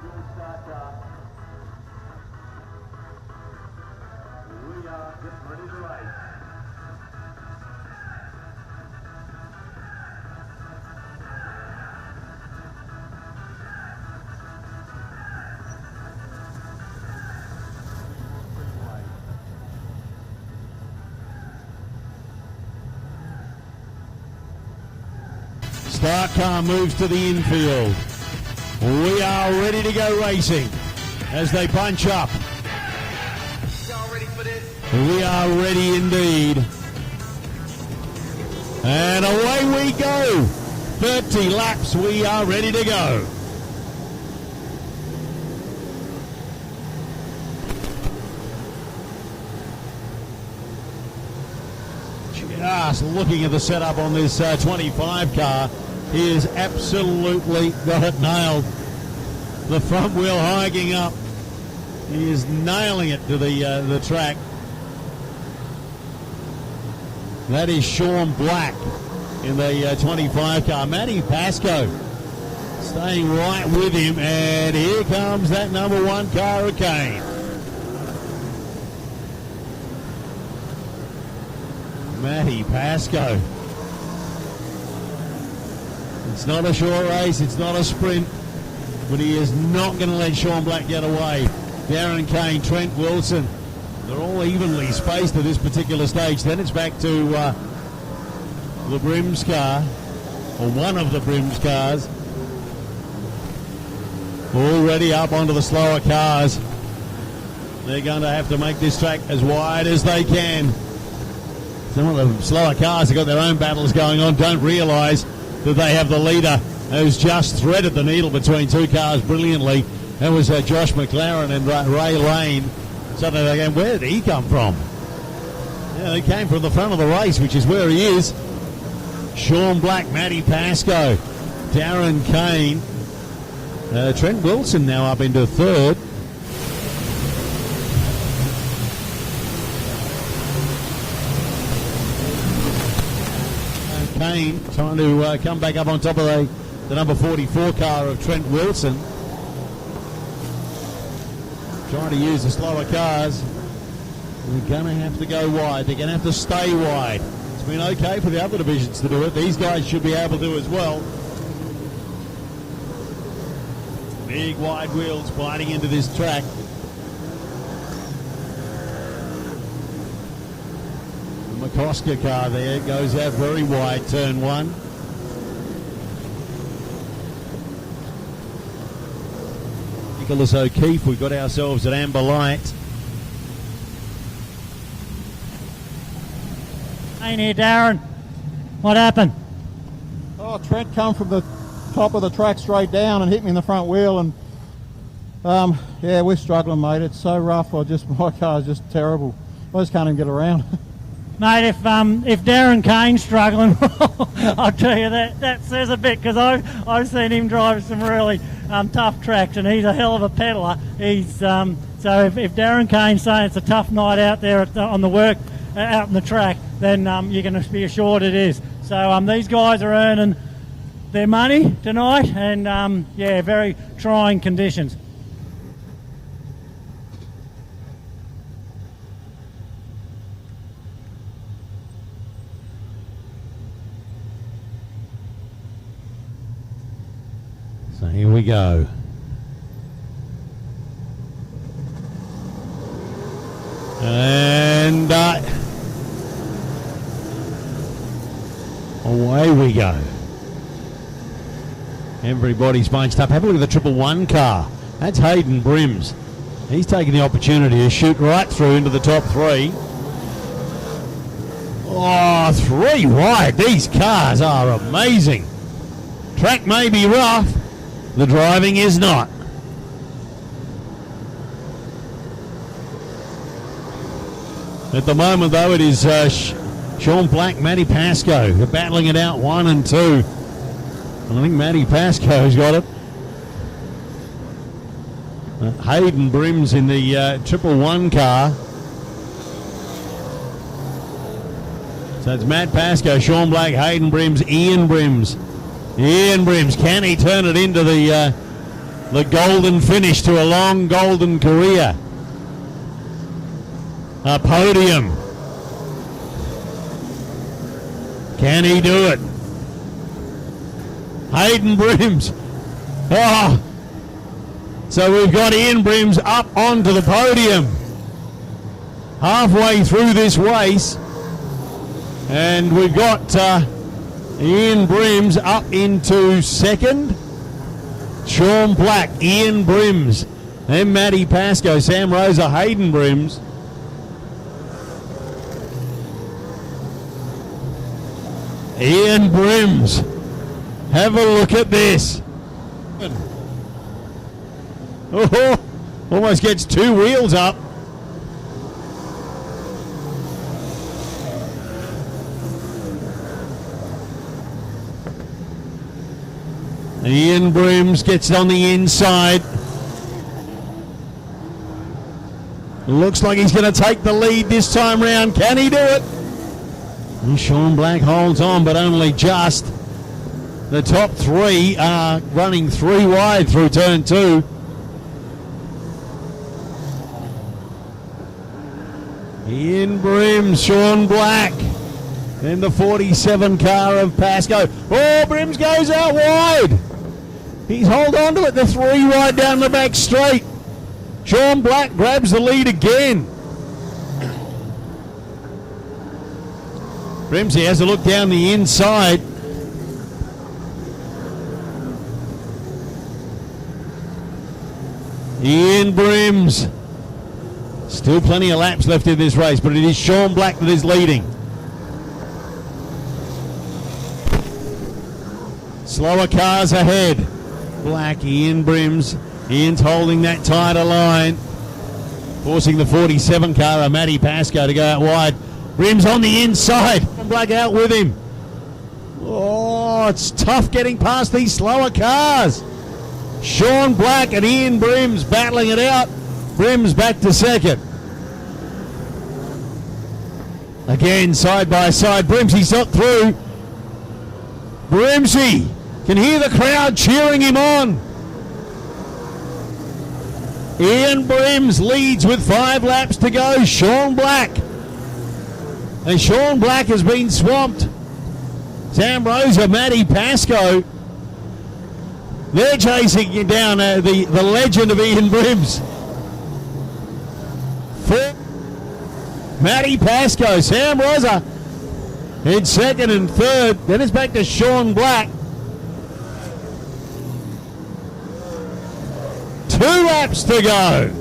We are getting ready to race. Start car moves to the infield. We are ready to go racing as they punch up. Y'all ready for this? We are ready indeed. And away we go. 30 laps, we are ready to go. Just looking at the setup on this 25 car, he has absolutely got it nailed. The front wheel hiking up. He is nailing it to the track. That is Sean Black in the 25 car. Matty Pascoe staying right with him, and here comes that number 1 car, Hurricane. Matty Pascoe. It's not a short race, it's not a sprint, but he is not going to let Sean Black get away. Darren Kane, Trent Wilson, they're all evenly spaced at this particular stage. Then it's back to the Brims car, or one of the Brims cars. Already up onto the slower cars. They're going to have to make this track as wide as they can. Some of the slower cars have got their own battles going on, don't realise that they have the leader who's just threaded the needle between two cars brilliantly. That was Josh McLaren and Ray Lane. Suddenly they're going, where did he come from? Yeah, he came from the front of the race, which is where he is. Sean Black, Matty Pascoe, Darren Kane, Trent Wilson now up into third. Kane trying to come back up on top of the number 44 car of Trent Wilson. Trying to use the slower cars. They're going to have to go wide. They're going to have to stay wide. It's been okay for the other divisions to do it. These guys should be able to as well. Big wide wheels biting into this track. The McCosker car there goes out very wide, turn one. Nicholas O'Keefe, we got ourselves an amber light. Hey here, Darren. What happened? Oh, Trent come from the top of the track straight down and hit me in the front wheel, and yeah, we're struggling, mate. It's so rough. My car's just terrible. I just can't even get around. Mate, if Darren Kane's struggling, I'll tell you that says a bit, because I've seen him drive some really tough tracks, and he's a hell of a peddler. He's so if Darren Kane's saying it's a tough night out there on the work out in the track, then you can be assured it is. So these guys are earning their money tonight, and yeah, very trying conditions. So here we go. And away we go. Everybody's bunched up. Have a look at the 111 car. That's Hayden Brims. He's taking the opportunity to shoot right through into the top three. Oh, three wide. These cars are amazing. Track may be rough. The driving is not. At the moment, though, it is Sean Black, Matty Pascoe. They're battling it out 1 and 2. And I think Matty Pascoe's got it. Hayden Brims in the 111 car. So it's Matt Pascoe, Sean Black, Hayden Brims, Ian Brims. Ian Brims, can he turn it into the the golden finish to a long golden career. A podium. Can he do it? Hayden Brims. Oh. So we've got Ian Brims up onto the podium. Halfway through this race. And we've got Ian Brims up into second. Sean Black, Ian Brims. Then Matty Pascoe, Sam Rosa, Hayden Brims. Ian Brims. Have a look at this. Oh, almost gets two wheels up. Ian Brims gets it on the inside. Looks like he's going to take the lead this time round. Can he do it? And Sean Black holds on, but only just. The top three are running three wide through turn two. Ian Brims, Sean Black. Then the 47 car of Pascoe. Oh, Brims goes out wide. He's hold on to it. The three wide down the back straight. Sean Black grabs the lead again. Brimsey has a look down the inside. Ian Brims. Still plenty of laps left in this race, but it is Sean Black that is leading. Slower cars ahead. Black, Ian Brims. Ian's holding that tighter line. Forcing the 47 car of Matty Pascoe to go out wide. Brims on the inside. Black out with him. Oh, it's tough getting past these slower cars. Sean Black and Ian Brims battling it out. Brims back to second. Again, side by side. Brimsey's not through. Brimsey can hear the crowd cheering him on. Ian Brims leads with 5 laps to go. Sean Black. And Sean Black has been swamped. Sam Rosa, Matty Pascoe. They're chasing you down, the legend of Ian Brims. Matty Pascoe, Sam Rosa in second and third. Then it's back to Sean Black. 2 laps to go.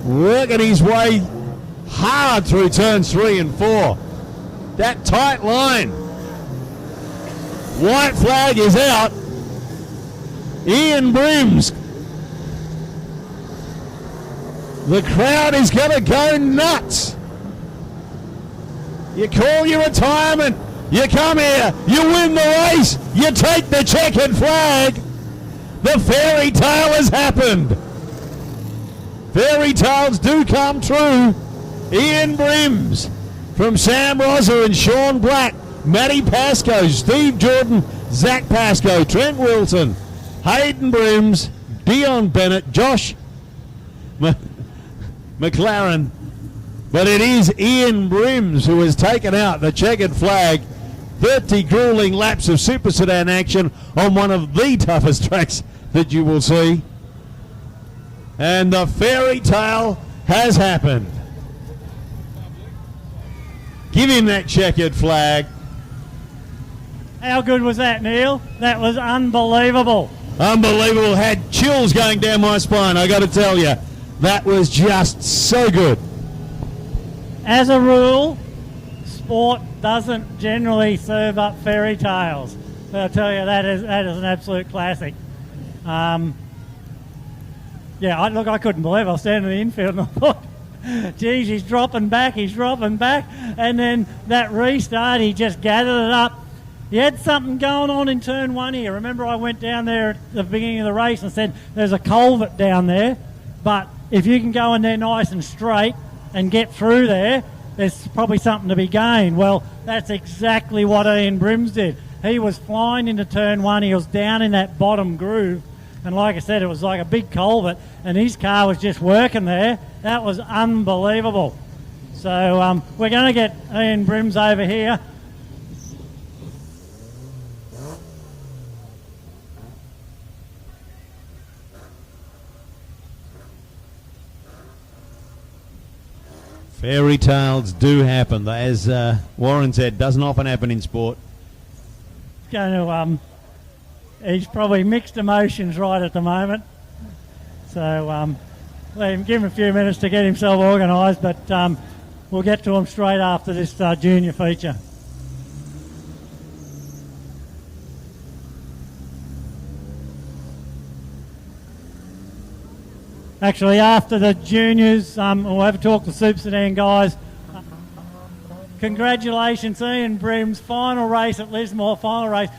Working his way hard through turns 3 and 4. That tight line. White flag is out. Ian Brims. The crowd is going to go nuts. You call your retirement. You come here. You win the race. You take the checkered flag. The fairy tale has happened. Fairy tales do come true. Ian Brims from Sam Rosa and Sean Black, Matty Pascoe, Steve Jordan, Zach Pascoe, Trent Wilson, Hayden Brims, Dion Bennett, Josh McLaren. But it is Ian Brims who has taken out the checkered flag. 30 grueling laps of Super Sedan action on one of the toughest tracks that you will see. And the fairy tale has happened. Give him that checkered flag. How good was that, Neil? That was unbelievable. Unbelievable. Had chills going down my spine, I got to tell you. That was just so good. As a rule, sport doesn't generally serve up fairy tales. But I'll tell you, that is an absolute classic. Yeah, I couldn't believe it. I was standing in the infield and I thought, geez, he's dropping back. And then that restart, he just gathered it up. He had something going on in turn 1 here. Remember, I went down there at the beginning of the race and said, there's a culvert down there, but if you can go in there nice and straight and get through there, there's probably something to be gained. Well, that's exactly what Ian Brims did. He was flying into turn one. He was down in that bottom groove. And like I said, it was like a big culvert, and his car was just working there. That was unbelievable. So we're going to get Ian Brims over here. Fairy tales do happen. As Warren said, doesn't often happen in sport. He's probably mixed emotions right at the moment. So give him a few minutes to get himself organised, but we'll get to him straight after this junior feature. Actually, after the juniors, we'll have a talk to Super Sedan guys. Congratulations, Ian Brims, final race at Lismore, final race.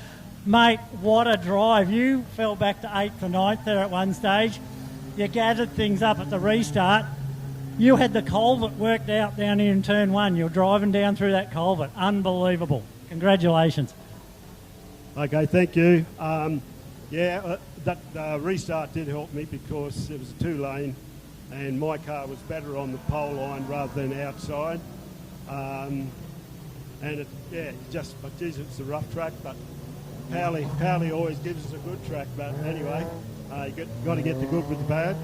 Mate, what a drive. You fell back to 8th or 9th there at one stage. You gathered things up at the restart. You had the culvert worked out down here in turn one. You were driving down through that culvert. Unbelievable. Congratulations. Okay, thank you. That restart did help me because it was a two-lane and my car was better on the pole line rather than outside. It's a rough track, but Powley always gives us a good track. But anyway, you got to get the good with the bad.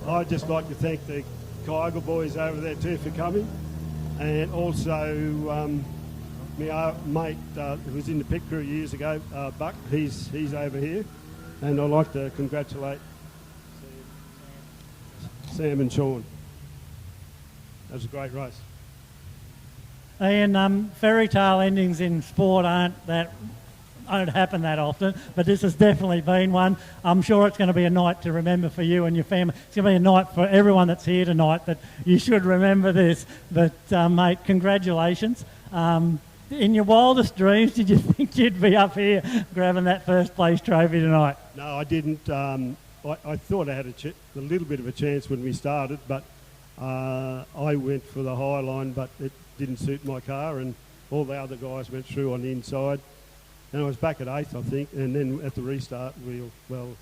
I'd just like to thank the Kaiga boys over there too for coming, and also my mate who was in the pit crew years ago, Buck. He's over here, and I'd like to congratulate Sam and Sean. That was a great race. Ian, fairy tale endings in sport don't happen that often, but this has definitely been one. I'm sure it's going to be a night to remember for you and your family. It's going to be a night for everyone that's here tonight that you should remember this. But, mate, congratulations. In your wildest dreams, did you think you'd be up here grabbing that first place trophy tonight? No, I didn't. I thought I had a little bit of a chance when we started, but I went for the high line, but it didn't suit my car, and all the other guys went through on the inside. And I was back at 8th, I think, and then at the restart, I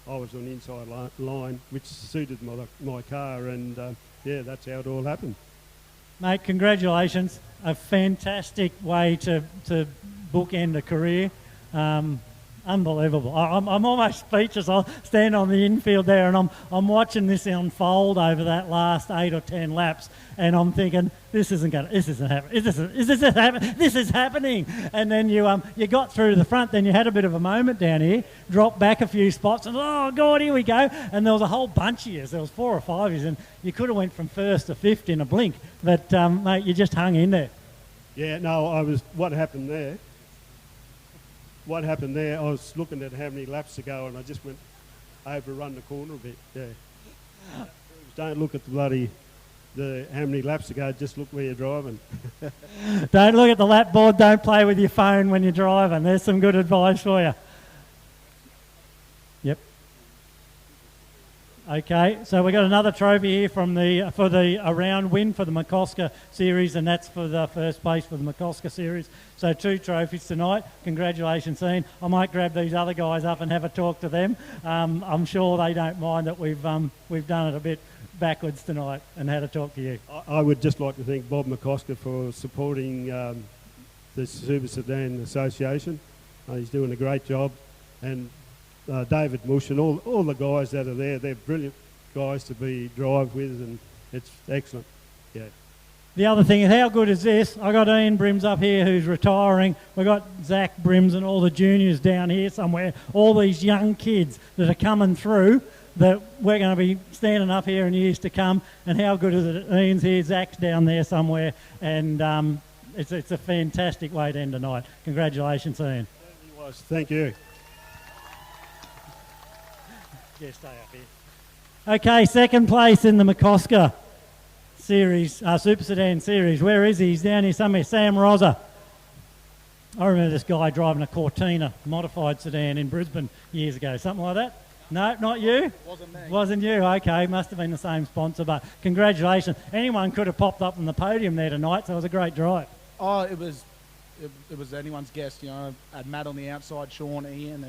was on the inside line, which suited my car, and that's how it all happened. Mate, congratulations. A fantastic way to bookend a career. Unbelievable. I'm almost speechless. I'll stand on the infield there and I'm watching this unfold over that last 8 or 10 laps, and I'm thinking, this isn't happening. This is happening. And then you got through to the front, then you had a bit of a moment down here, dropped back a few spots, and oh God, here we go. And there was a whole bunch of you. There was 4 or 5 of you, and you could have went from first to fifth in a blink. But mate, you just hung in there. Yeah, no, what happened there, I was looking at how many laps to go, and I just went overrun the corner a bit. Yeah. Don't look at how many laps to go, just look where you're driving. Don't look at the lap board, don't play with your phone when you're driving. There's some good advice for you. Yep. Okay, so we got another trophy here for the round win for the McCosker series, and that's for the first place for the McCosker series. So 2 trophies tonight. Congratulations, Ian. I might grab these other guys up and have a talk to them. I'm sure they don't mind that we've done it a bit backwards tonight and had a talk to you. I would just like to thank Bob McCosker for supporting the Super Sedan Association. He's doing a great job, and David Mush and all the guys that are there, they're brilliant guys to drive with, and it's excellent. Yeah. The other thing is, how good is this? I got Ian Brims up here who's retiring. We've got Zach Brims and all the juniors down here somewhere, all these young kids that are coming through that we're going to be standing up here in years to come. And how good is it? Ian's here, Zach's down there somewhere, and it's a fantastic way to end tonight. Congratulations, Ian. Thank you. Yeah, stay up here. Okay, second place in the McCosker series, Super Sedan series. Where is he? He's down here somewhere. Sam Rosa. I remember this guy driving a Cortina modified sedan in Brisbane years ago. Something like that? No, not you? Wasn't me. Wasn't you? Okay, must have been the same sponsor, but congratulations. Anyone could have popped up on the podium there tonight, so it was a great drive. Oh, it was anyone's guess. You know, I had Matt on the outside, Sean, Ian.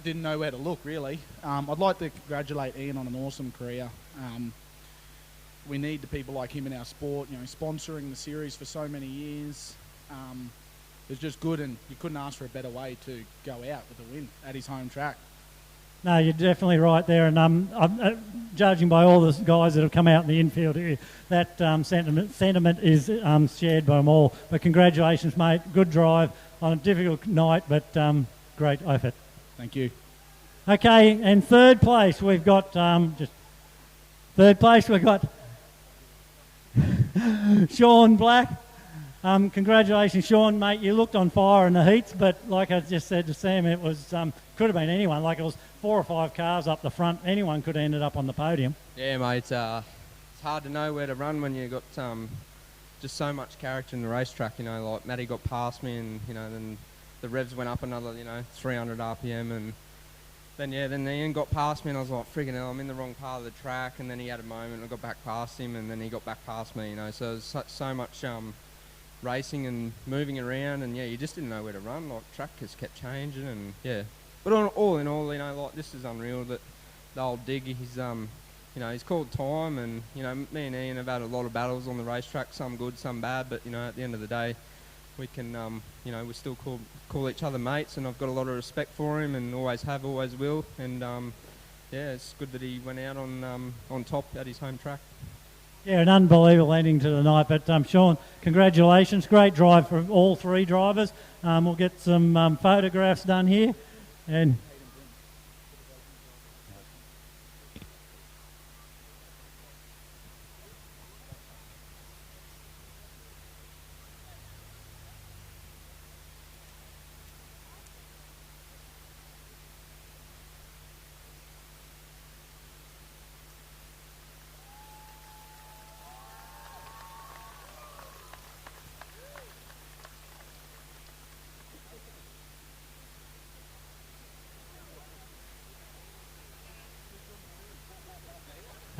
Didn't know where to look really. I'd like to congratulate Ian on an awesome career. We need the people like him in our sport. You know, sponsoring the series for so many years. It was just good, and you couldn't ask for a better way to go out with a win at his home track. No, you're definitely right there, and judging by all the guys that have come out in the infield here, that sentiment is shared by them all. But congratulations, mate. Good drive on a difficult night, but great effort. Thank you. Okay, and third place we've got Sean Black. Congratulations, Sean, mate. You looked on fire in the heats, but like I just said to Sam, it was could have been anyone. Like, it was 4 or 5 cars up the front. Anyone could have ended up on the podium. Yeah, mate. It's hard to know where to run when you've got just so much character in the racetrack. You know, like Matty got past me, and then the revs went up another 300 RPM, and then Ian got past me, and I was like, friggin' hell, I'm in the wrong part of the track. And then he had a moment, I got back past him, and then he got back past me. So there's so much racing and moving around, and you just didn't know where to run. Like, track has kept changing, and But all in all, like, this is unreal that the old dig, he's called time, and me and Ian have had a lot of battles on the racetrack, some good, some bad, but at the end of the day, we can we still call each other mates, and I've got a lot of respect for him, and always have, always will, and it's good that he went out on top at his home track. Yeah, an unbelievable ending to the night. But Sean, congratulations. Great drive for all 3 drivers. We'll get some photographs done here. And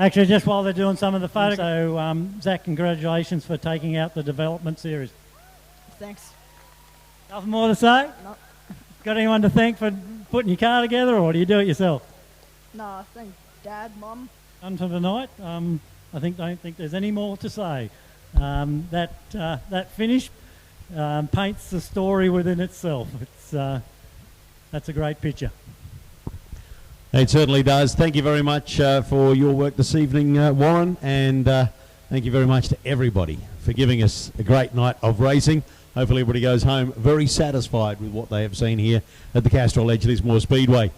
actually, just while they're doing some of the photos, so Zach, congratulations for taking out the development series. Thanks. Nothing more to say? No. Got anyone to thank for putting your car together, or do you do it yourself? No, I think Dad, Mum. Done for tonight. Don't think there's any more to say. That finish paints the story within itself. That's a great picture. It certainly does. Thank you very much for your work this evening, Warren, and thank you very much to everybody for giving us a great night of racing. Hopefully everybody goes home very satisfied with what they have seen here at the Castrol Edge Lismore Speedway.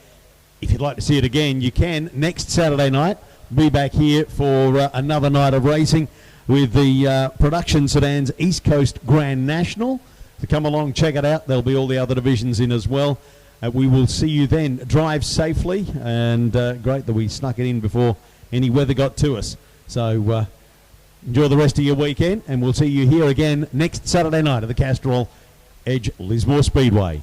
If you'd like to see it again, you can. Next Saturday night, be back here for another night of racing with the Production Sedans East Coast Grand National. So come along, check it out. There'll be all the other divisions in as well. We will see you then. Drive safely, and great that we snuck it in before any weather got to us. So enjoy the rest of your weekend, and we'll see you here again next Saturday night at the Castrol Edge Lismore Speedway.